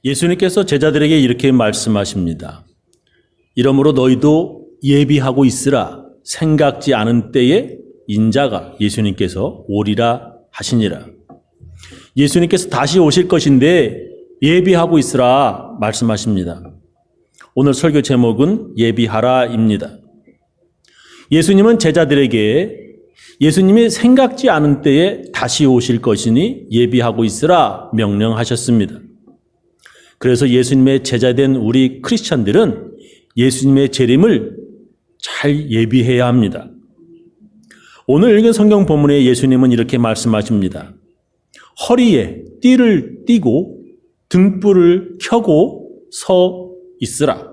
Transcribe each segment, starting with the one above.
예수님께서 제자들에게 이렇게 말씀하십니다. 이러므로 너희도 예비하고 있으라. 생각지 않은 때에 인자가 예수님께서 오리라 하시니라. 예수님께서 다시 오실 것인데 예비하고 있으라 말씀하십니다. 오늘 설교 제목은 예비하라입니다. 예수님은 제자들에게 예수님이 생각지 않은 때에 다시 오실 것이니 예비하고 있으라 명령하셨습니다. 그래서 예수님의 제자된 우리 크리스찬들은 예수님의 재림을 잘 예비해야 합니다. 오늘 읽은 성경 본문에 예수님은 이렇게 말씀하십니다. 허리에 띠를 띠고 등불을 켜고 서 있으라.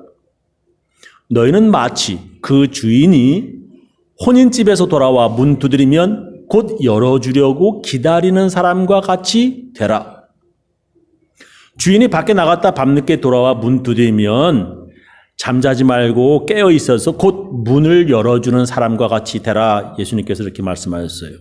너희는 마치 그 주인이 혼인집에서 돌아와 문 두드리면 곧 열어주려고 기다리는 사람과 같이 되라. 주인이 밖에 나갔다 밤늦게 돌아와 문 두드리면 잠자지 말고 깨어 있어서 곧 문을 열어주는 사람과 같이 되라. 예수님께서 이렇게 말씀하셨어요.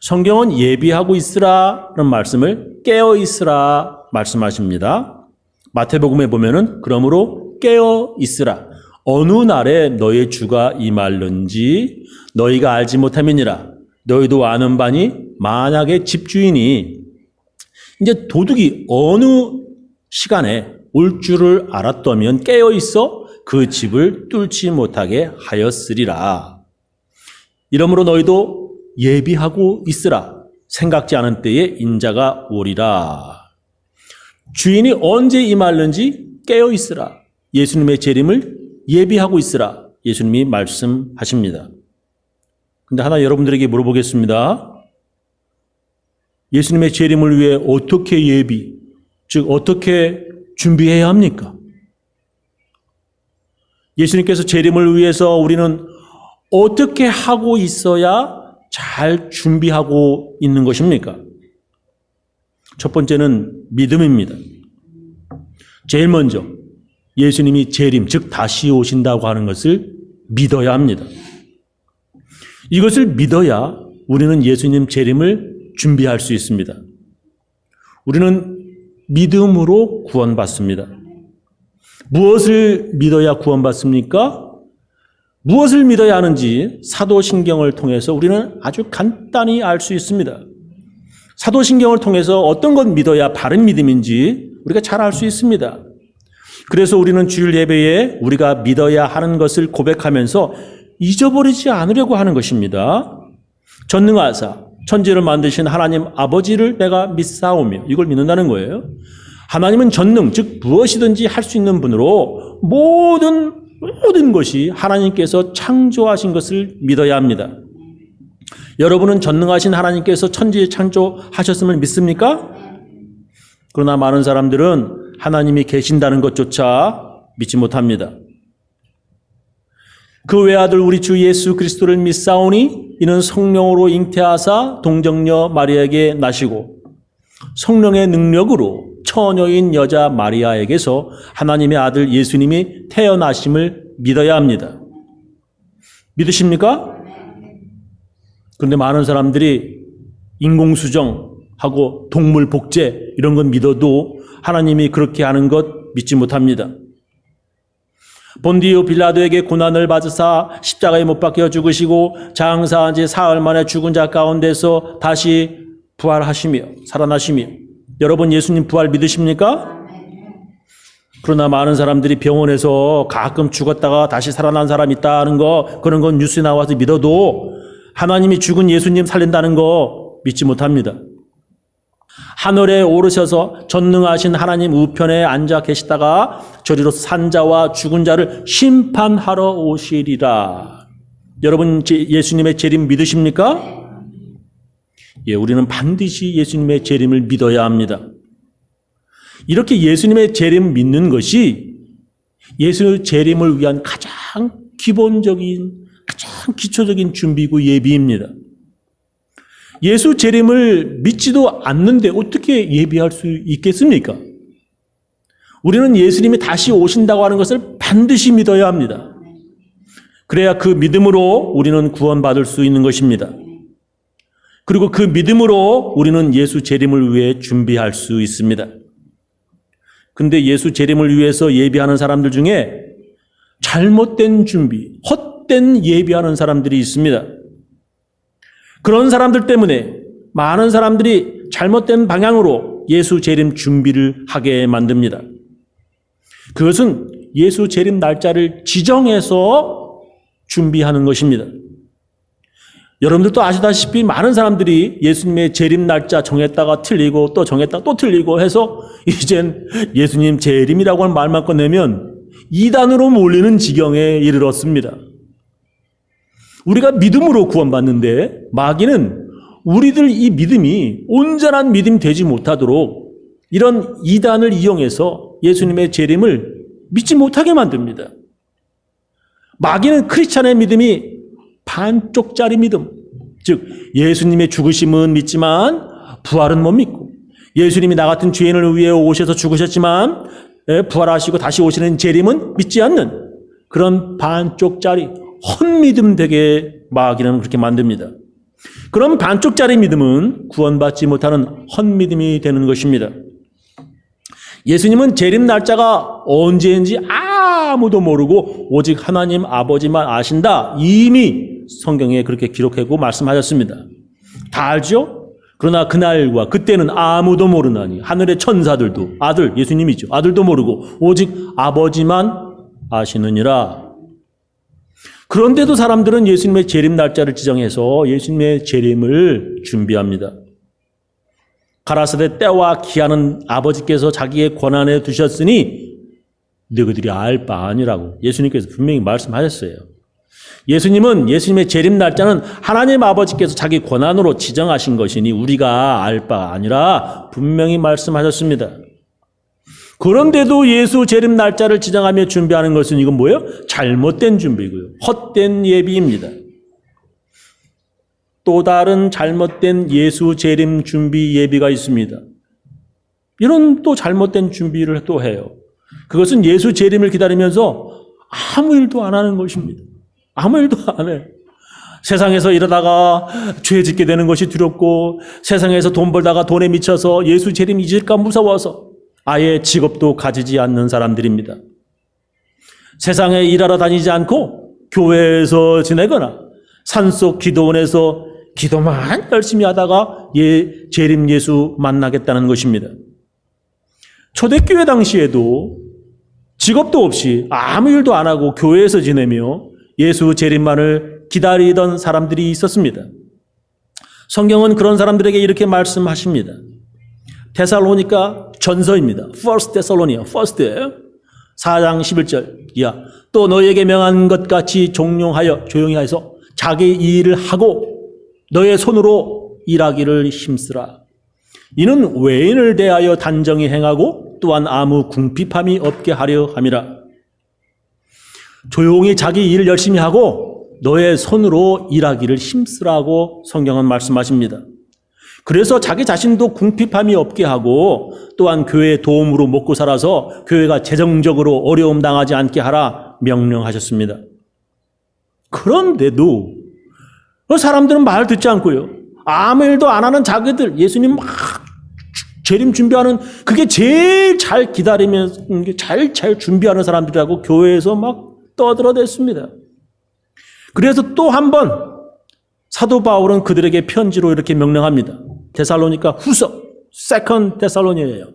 성경은 예비하고 있으라는 말씀을 깨어 있으라 말씀하십니다. 마태복음에 보면은 그러므로 깨어 있으라. 어느 날에 너의 주가 임할는지 너희가 알지 못함이니라. 너희도 아는 바니 만약에 집주인이 이제 도둑이 어느 시간에 올 줄을 알았다면 깨어 있어 그 집을 뚫지 못하게 하였으리라. 이러므로 너희도 예비하고 있으라. 생각지 않은 때에 인자가 오리라. 주인이 언제 임할는지 깨어 있으라. 예수님의 재림을 예비하고 있으라. 예수님이 말씀하십니다. 근데 하나 여러분들에게 물어보겠습니다. 예수님의 재림을 위해 어떻게 예비, 즉 어떻게 준비해야 합니까? 예수님께서 재림을 위해서 우리는 어떻게 하고 있어야 잘 준비하고 있는 것입니까? 첫 번째는 믿음입니다. 제일 먼저 예수님이 재림, 즉 다시 오신다고 하는 것을 믿어야 합니다. 이것을 믿어야 우리는 예수님 재림을 준비할 수 있습니다. 우리는 믿음으로 구원받습니다. 무엇을 믿어야 구원받습니까? 무엇을 믿어야 하는지 사도신경을 통해서 우리는 아주 간단히 알 수 있습니다. 사도신경을 통해서 어떤 것 믿어야 바른 믿음인지 우리가 잘 알 수 있습니다. 그래서 우리는 주일 예배에 우리가 믿어야 하는 것을 고백하면서 잊어버리지 않으려고 하는 것입니다. 전능하사 천지를 만드신 하나님 아버지를 내가 믿사오며 이걸 믿는다는 거예요. 하나님은 전능, 즉 무엇이든지 할 수 있는 분으로 모든 것이 하나님께서 창조하신 것을 믿어야 합니다. 여러분은 전능하신 하나님께서 천지에 창조하셨음을 믿습니까? 그러나 많은 사람들은 하나님이 계신다는 것조차 믿지 못합니다. 그 외아들 우리 주 예수 그리스도를 믿사오니 이는 성령으로 잉태하사 동정녀 마리아에게 나시고 성령의 능력으로 처녀인 여자 마리아에게서 하나님의 아들 예수님이 태어나심을 믿어야 합니다. 믿으십니까? 그런데 많은 사람들이 인공수정하고 동물 복제 이런 건 믿어도 하나님이 그렇게 하는 것 믿지 못합니다. 본디오 빌라도에게 고난을 받으사 십자가에 못 박혀 죽으시고 장사한 지 사흘 만에 죽은 자 가운데서 다시 부활하시며 살아나시며 여러분 예수님 부활 믿으십니까? 그러나 많은 사람들이 병원에서 가끔 죽었다가 다시 살아난 사람 있다는 거 그런 건 뉴스에 나와서 믿어도 하나님이 죽은 예수님 살린다는 거 믿지 못합니다. 하늘에 오르셔서 전능하신 하나님 우편에 앉아 계시다가 저리로 산자와 죽은 자를 심판하러 오시리라. 여러분 예수님의 재림 믿으십니까? 예, 우리는 반드시 예수님의 재림을 믿어야 합니다. 이렇게 예수님의 재림 믿는 것이 예수 재림을 위한 가장 기본적인, 가장 기초적인 준비고 예비입니다. 예수 재림을 믿지도 않는데 어떻게 예비할 수 있겠습니까? 우리는 예수님이 다시 오신다고 하는 것을 반드시 믿어야 합니다. 그래야 그 믿음으로 우리는 구원받을 수 있는 것입니다. 그리고 그 믿음으로 우리는 예수 재림을 위해 준비할 수 있습니다. 근데 예수 재림을 위해서 예비하는 사람들 중에 잘못된 준비, 헛된 예비하는 사람들이 있습니다. 그런 사람들 때문에 많은 사람들이 잘못된 방향으로 예수 재림 준비를 하게 만듭니다. 그것은 예수 재림 날짜를 지정해서 준비하는 것입니다. 여러분들도 아시다시피 많은 사람들이 예수님의 재림 날짜 정했다가 틀리고 또 정했다가 또 틀리고 해서 이젠 예수님 재림이라고 하는 말만 꺼내면 이단으로 몰리는 지경에 이르렀습니다. 우리가 믿음으로 구원받는데 마귀는 우리들 이 믿음이 온전한 믿음이 되지 못하도록 이런 이단을 이용해서 예수님의 재림을 믿지 못하게 만듭니다. 마귀는 크리스찬의 믿음이 반쪽짜리 믿음, 즉 예수님의 죽으심은 믿지만 부활은 못 믿고, 예수님이 나 같은 죄인을 위해 오셔서 죽으셨지만 부활하시고 다시 오시는 재림은 믿지 않는 그런 반쪽짜리 헛믿음 되게 마귀는 그렇게 만듭니다. 그런 반쪽짜리 믿음은 구원받지 못하는 헛믿음이 되는 것입니다. 예수님은 재림 날짜가 언제인지 아무도 모르고 오직 하나님 아버지만 아신다. 이미 성경에 그렇게 기록하고 말씀하셨습니다. 다 알죠? 그러나 그날과 그때는 아무도 모르나니 하늘의 천사들도, 아들 예수님이죠, 아들도 모르고 오직 아버지만 아시느니라. 그런데도 사람들은 예수님의 재림 날짜를 지정해서 예수님의 재림을 준비합니다. 가라사대 때와 기한은 아버지께서 자기의 권한에 두셨으니 너희들이 알 바 아니라고 예수님께서 분명히 말씀하셨어요. 예수님은 예수님의 재림 날짜는 하나님 아버지께서 자기 권한으로 지정하신 것이니 우리가 알 바 아니라 분명히 말씀하셨습니다. 그런데도 예수 재림 날짜를 지정하며 준비하는 것은 이건 뭐예요? 잘못된 준비고요. 헛된 예비입니다. 또 다른 잘못된 예수 재림 준비 예비가 있습니다. 이런 또 잘못된 준비를 또 해요. 그것은 예수 재림을 기다리면서 아무 일도 안 하는 것입니다. 아무 일도 안 해요. 세상에서 이러다가 죄 짓게 되는 것이 두렵고, 세상에서 돈 벌다가 돈에 미쳐서 예수 재림 잊을까 무서워서 아예 직업도 가지지 않는 사람들입니다. 세상에 일하러 다니지 않고 교회에서 지내거나 산속 기도원에서 기도만 열심히 하다가 재림 예수 만나겠다는 것입니다. 초대교회 당시에도 직업도 없이 아무 일도 안 하고 교회에서 지내며 예수 재림만을 기다리던 사람들이 있었습니다. 성경은 그런 사람들에게 이렇게 말씀하십니다. 데살로니가 전서입니다. First Thessalonians, First예요. 4장 11절. 야, 또 너희에게 명한 것 같이 종용하여 조용히 해서 자기 일을 하고 너의 손으로 일하기를 힘쓰라. 이는 외인을 대하여 단정히 행하고 또한 아무 궁핍함이 없게 하려 함이라. 조용히 자기 일을 열심히 하고 너의 손으로 일하기를 힘쓰라고 성경은 말씀하십니다. 그래서 자기 자신도 궁핍함이 없게 하고 또한 교회의 도움으로 먹고 살아서 교회가 재정적으로 어려움 당하지 않게 하라 명령하셨습니다. 그런데도 사람들은 말 듣지 않고요. 아무 일도 안 하는 자기들, 예수님 막 재림 준비하는, 그게 제일 잘 기다리면서 잘 준비하는 사람들이라고 교회에서 막 떠들어댔습니다. 그래서 또 한 번 사도 바울은 그들에게 편지로 이렇게 명령합니다. 데살로니가 후서, 세컨드 데살로니예요.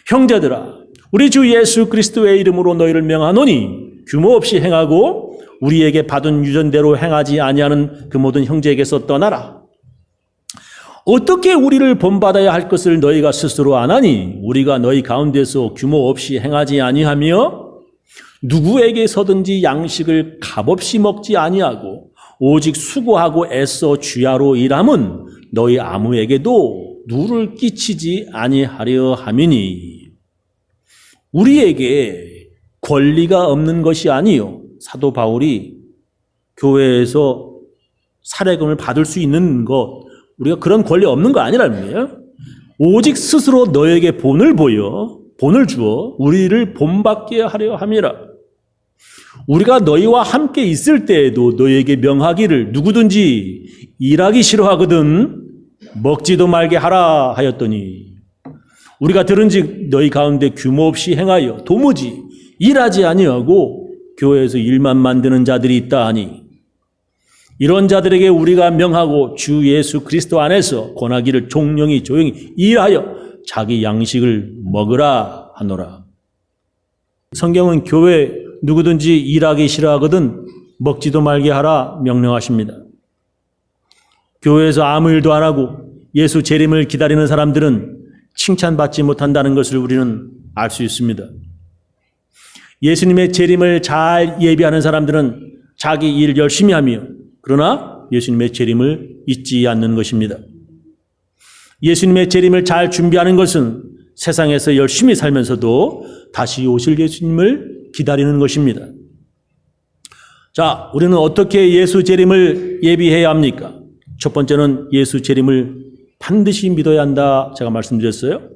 형제들아, 우리 주 예수 그리스도의 이름으로 너희를 명하노니 규모 없이 행하고 우리에게 받은 유전대로 행하지 아니하는 그 모든 형제에게서 떠나라. 어떻게 우리를 본받아야 할 것을 너희가 스스로 아나니 우리가 너희 가운데서 규모 없이 행하지 아니하며 누구에게서든지 양식을 값없이 먹지 아니하고 오직 수고하고 애써 주야로 일함은 너희 아무에게도 누를 끼치지 아니하려 함이니. 우리에게 권리가 없는 것이 아니요, 사도 바울이 교회에서 사례금을 받을 수 있는 것, 우리가 그런 권리 없는 거 아니라는 거예요. 오직 스스로 너에게 본을 주어 우리를 본받게 하려 함이라. 우리가 너희와 함께 있을 때에도 너희에게 명하기를 누구든지 일하기 싫어하거든 먹지도 말게 하라 하였더니, 우리가 들은즉 너희 가운데 규모 없이 행하여 도무지 일하지 아니하고 교회에서 일만 만드는 자들이 있다 하니 이런 자들에게 우리가 명하고 주 예수 그리스도 안에서 권하기를 종령이 조용히 일하여 자기 양식을 먹으라 하노라. 성경은 교회 누구든지 일하기 싫어하거든 먹지도 말게 하라 명령하십니다. 교회에서 아무 일도 안 하고 예수 재림을 기다리는 사람들은 칭찬받지 못한다는 것을 우리는 알 수 있습니다. 예수님의 재림을 잘 예비하는 사람들은 자기 일 열심히 하며 그러나 예수님의 재림을 잊지 않는 것입니다. 예수님의 재림을 잘 준비하는 것은 세상에서 열심히 살면서도 다시 오실 예수님을 기다리는 것입니다. 자, 우리는 어떻게 예수 재림을 예비해야 합니까? 첫 번째는 예수 재림을 반드시 믿어야 한다. 제가 말씀드렸어요.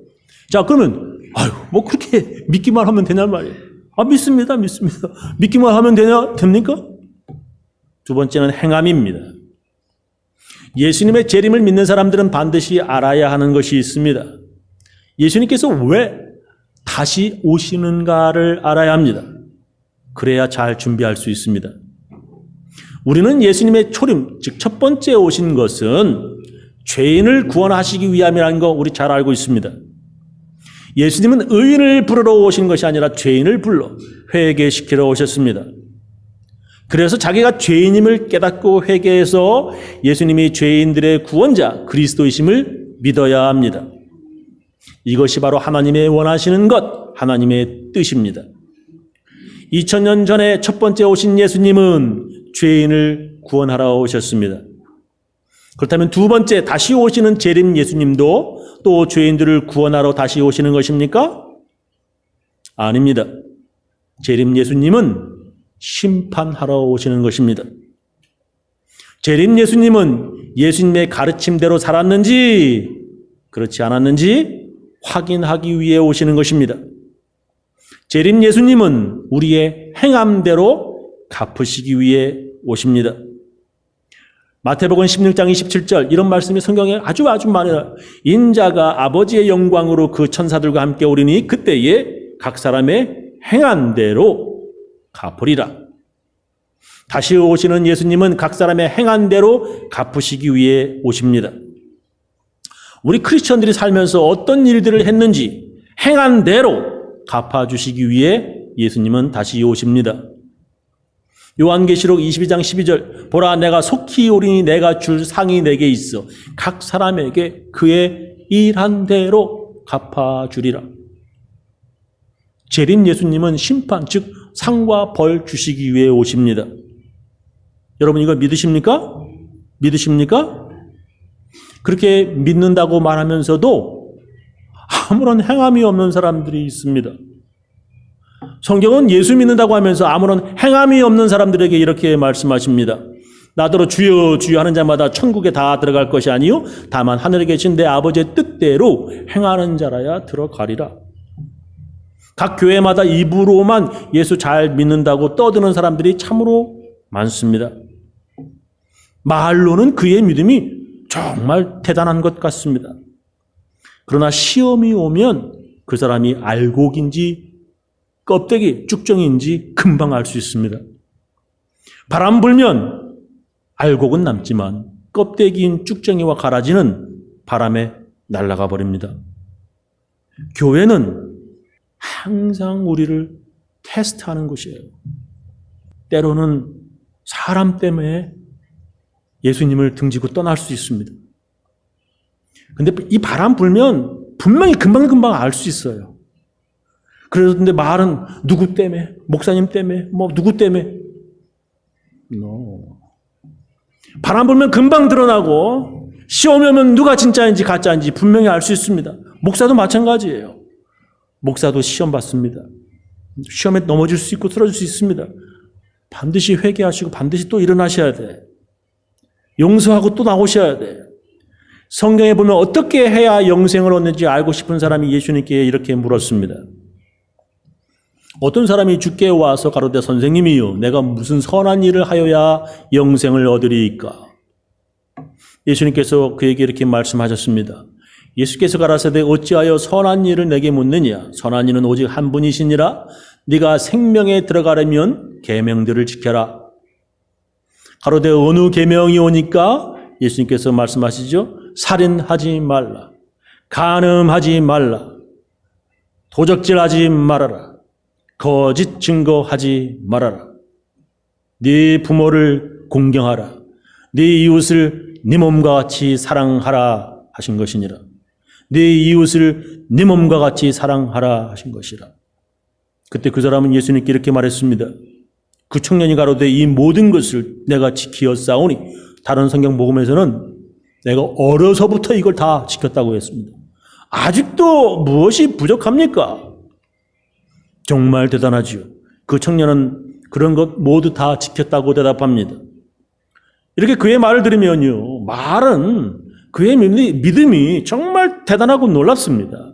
자, 그러면 뭐 그렇게 믿기만 하면 되냐 말이에요. 믿습니다. 믿기만 하면 됩니까? 두 번째는 행함입니다. 예수님의 재림을 믿는 사람들은 반드시 알아야 하는 것이 있습니다. 예수님께서 왜 다시 오시는가를 알아야 합니다. 그래야 잘 준비할 수 있습니다. 우리는 예수님의 초림, 즉 첫 번째 오신 것은 죄인을 구원하시기 위함이라는 거 우리 잘 알고 있습니다. 예수님은 의인을 부르러 오신 것이 아니라 죄인을 불러 회개시키러 오셨습니다. 그래서 자기가 죄인임을 깨닫고 회개해서 예수님이 죄인들의 구원자 그리스도이심을 믿어야 합니다. 이것이 바로 하나님의 원하시는 것, 하나님의 뜻입니다. 2000년 전에 첫 번째 오신 예수님은 죄인을 구원하러 오셨습니다. 그렇다면 두 번째 다시 오시는 재림 예수님도 또 죄인들을 구원하러 다시 오시는 것입니까? 아닙니다. 재림 예수님은 심판하러 오시는 것입니다. 재림 예수님은 예수님의 가르침대로 살았는지 그렇지 않았는지 확인하기 위해 오시는 것입니다. 재림 예수님은 우리의 행함대로 갚으시기 위해 오십니다. 마태복음 16장 27절 이런 말씀이 성경에 아주 많아요. 인자가 아버지의 영광으로 그 천사들과 함께 오리니 그때에 각 사람의 행한 대로 갚으리라. 다시 오시는 예수님은 각 사람의 행한 대로 갚으시기 위해 오십니다. 우리 크리스천들이 살면서 어떤 일들을 했는지 행한 대로 갚아주시기 위해 예수님은 다시 오십니다. 요한계시록 22장 12절 보라 내가 속히 오리니 내가 줄 상이 내게 있어 각 사람에게 그의 일한 대로 갚아주리라. 재림 예수님은 심판 즉 상과 벌 주시기 위해 오십니다. 여러분 이거 믿으십니까? 믿으십니까? 그렇게 믿는다고 말하면서도 아무런 행함이 없는 사람들이 있습니다. 성경은 예수 믿는다고 하면서 아무런 행함이 없는 사람들에게 이렇게 말씀하십니다. 나더러 주여 주여 하는 자마다 천국에 다 들어갈 것이 아니요 다만 하늘에 계신 내 아버지의 뜻대로 행하는 자라야 들어가리라. 각 교회마다 입으로만 예수 잘 믿는다고 떠드는 사람들이 참으로 많습니다. 말로는 그의 믿음이 정말 대단한 것 같습니다. 그러나 시험이 오면 그 사람이 알곡인지 껍데기 쭉정인지 금방 알 수 있습니다. 바람 불면 알곡은 남지만 껍데기인 쭉정이와 가라지는 바람에 날아가 버립니다. 교회는 항상 우리를 테스트하는 곳이에요. 때로는 사람 때문에 예수님을 등지고 떠날 수 있습니다. 근데 이 바람 불면 분명히 금방금방 알 수 있어요. 그런데 말은 누구 때문에, 목사님 때문에, 누구 때문에. No. 바람 불면 금방 드러나고 시험이 오면 누가 진짜인지 가짜인지 분명히 알 수 있습니다. 목사도 마찬가지예요. 목사도 시험 받습니다. 시험에 넘어질 수 있고 쓰러질 수 있습니다. 반드시 회개하시고 반드시 또 일어나셔야 돼. 용서하고 또 나오셔야 돼. 성경에 보면 어떻게 해야 영생을 얻는지 알고 싶은 사람이 예수님께 이렇게 물었습니다. 어떤 사람이 주께 와서 가로되 선생님이요 내가 무슨 선한 일을 하여야 영생을 얻으리이까? 예수님께서 그에게 이렇게 말씀하셨습니다. 예수께서 가라사대 어찌하여 선한 일을 내게 묻느냐? 선한 이는 오직 한 분이시니라. 네가 생명에 들어가려면 계명들을 지켜라. 가로되 어느 계명이 오니까? 예수님께서 말씀하시죠. 살인하지 말라. 간음하지 말라. 도적질하지 말아라. 거짓 증거하지 말아라. 네 부모를 공경하라. 네 이웃을 네 몸과 같이 사랑하라 하신 것이니라. 네 이웃을 네 몸과 같이 사랑하라 하신 것이라. 그때 그 사람은 예수님께 이렇게 말했습니다. 그 청년이 가로되 이 모든 것을 내가 지키어 싸우니, 다른 성경 복음에서는 내가 어려서부터 이걸 다 지켰다고 했습니다. 아직도 무엇이 부족합니까? 정말 대단하지요. 그 청년은 그런 것 모두 다 지켰다고 대답합니다. 이렇게 그의 말을 들으면요, 그의 믿음이 정말 대단하고 놀랍습니다.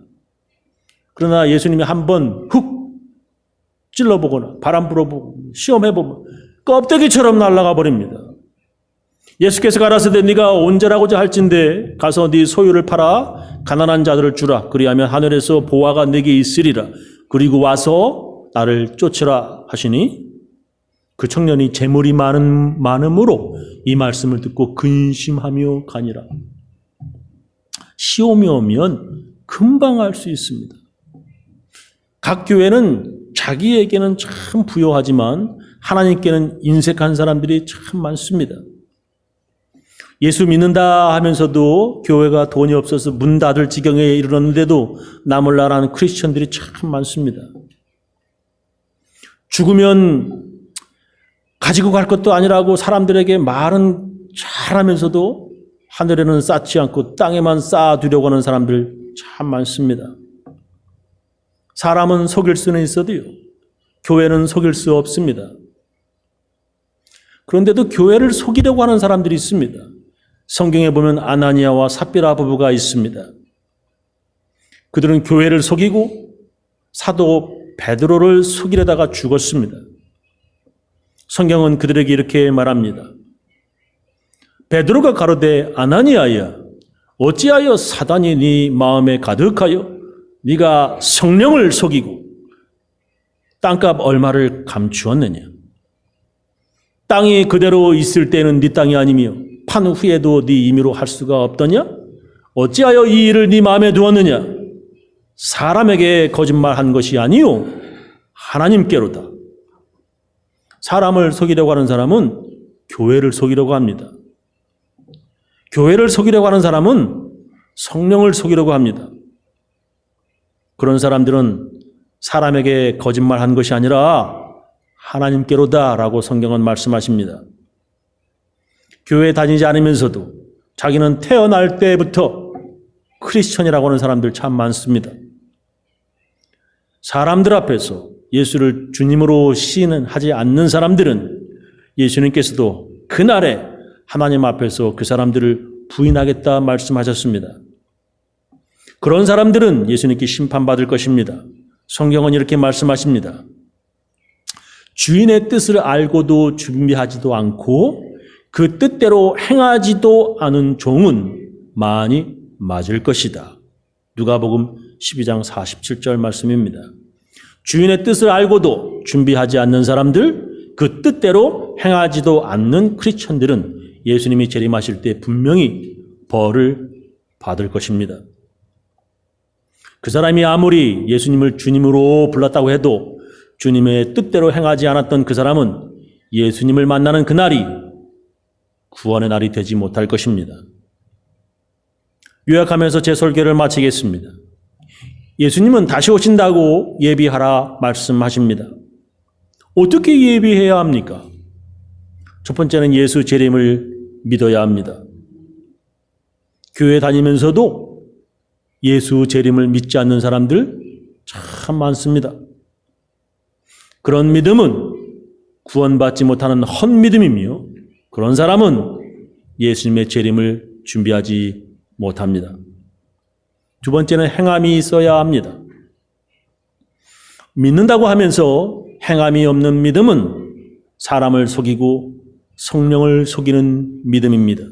그러나 예수님이 한번 훅 찔러보거나 바람 불어보고 시험해보면 껍데기처럼 날아가 버립니다. 예수께서 가라사대 네가 온전하고자 할진대 가서 네 소유를 팔아 가난한 자들을 주라. 그리하면 하늘에서 보화가 네게 있으리라. 그리고 와서 나를 쫓으라 하시니, 그 청년이 재물이 많음으로 이 말씀을 듣고 근심하며 가니라. 시험이 오면 금방 알 수 있습니다. 각 교회는 자기에게는 참 부요하지만 하나님께는 인색한 사람들이 참 많습니다. 예수 믿는다 하면서도 교회가 돈이 없어서 문 닫을 지경에 이르렀는데도 남을 나라는 크리스천들이 참 많습니다. 죽으면 가지고 갈 것도 아니라고 사람들에게 말은 잘하면서도 하늘에는 쌓지 않고 땅에만 쌓아두려고 하는 사람들 참 많습니다. 사람은 속일 수는 있어도요, 교회는 속일 수 없습니다. 그런데도 교회를 속이려고 하는 사람들이 있습니다. 성경에 보면 아나니아와 삽비라 부부가 있습니다. 그들은 교회를 속이고 사도 베드로를 속이려다가 죽었습니다. 성경은 그들에게 이렇게 말합니다. 베드로가 가로되 아나니아야, 어찌하여 사단이 네 마음에 가득하여 네가 성령을 속이고 땅값 얼마를 감추었느냐? 땅이 그대로 있을 때는 네 땅이 아니며 판 후에도 네 임의로 할 수가 없더냐? 어찌하여 이 일을 네 마음에 두었느냐? 사람에게 거짓말한 것이 아니요 하나님께로다. 사람을 속이려고 하는 사람은 교회를 속이려고 합니다. 교회를 속이려고 하는 사람은 성령을 속이려고 합니다. 그런 사람들은 사람에게 거짓말한 것이 아니라 하나님께로다라고 성경은 말씀하십니다. 교회 다니지 않으면서도 자기는 태어날 때부터 크리스천이라고 하는 사람들 참 많습니다. 사람들 앞에서 예수를 주님으로 시인하지 않는 사람들은 예수님께서도 그날에 하나님 앞에서 그 사람들을 부인하겠다 말씀하셨습니다. 그런 사람들은 예수님께 심판받을 것입니다. 성경은 이렇게 말씀하십니다. 주인의 뜻을 알고도 준비하지도 않고 그 뜻대로 행하지도 않은 종은 많이 맞을 것이다. 누가복음 12장 47절 말씀입니다. 주인의 뜻을 알고도 준비하지 않는 사람들, 그 뜻대로 행하지도 않는 크리스천들은 예수님이 재림하실 때 분명히 벌을 받을 것입니다. 그 사람이 아무리 예수님을 주님으로 불렀다고 해도 주님의 뜻대로 행하지 않았던 그 사람은 예수님을 만나는 그날이 구원의 날이 되지 못할 것입니다. 요약하면서 제 설교를 마치겠습니다. 예수님은 다시 오신다고 예비하라 말씀하십니다. 어떻게 예비해야 합니까? 첫 번째는 예수 재림을 믿어야 합니다. 교회 다니면서도 예수 재림을 믿지 않는 사람들 참 많습니다. 그런 믿음은 구원받지 못하는 헛믿음이며 그런 사람은 예수님의 재림을 준비하지 못합니다. 두 번째는 행함이 있어야 합니다. 믿는다고 하면서 행함이 없는 믿음은 사람을 속이고 성령을 속이는 믿음입니다.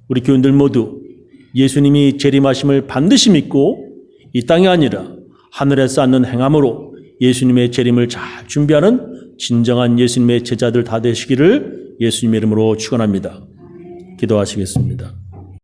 우리 교인들 모두 예수님이 재림하심을 반드시 믿고 이 땅이 아니라 하늘에서 앉는 행함으로 예수님의 재림을 잘 준비하는 진정한 예수님의 제자들 다 되시기를 예수님의 이름으로 축원합니다. 기도하시겠습니다.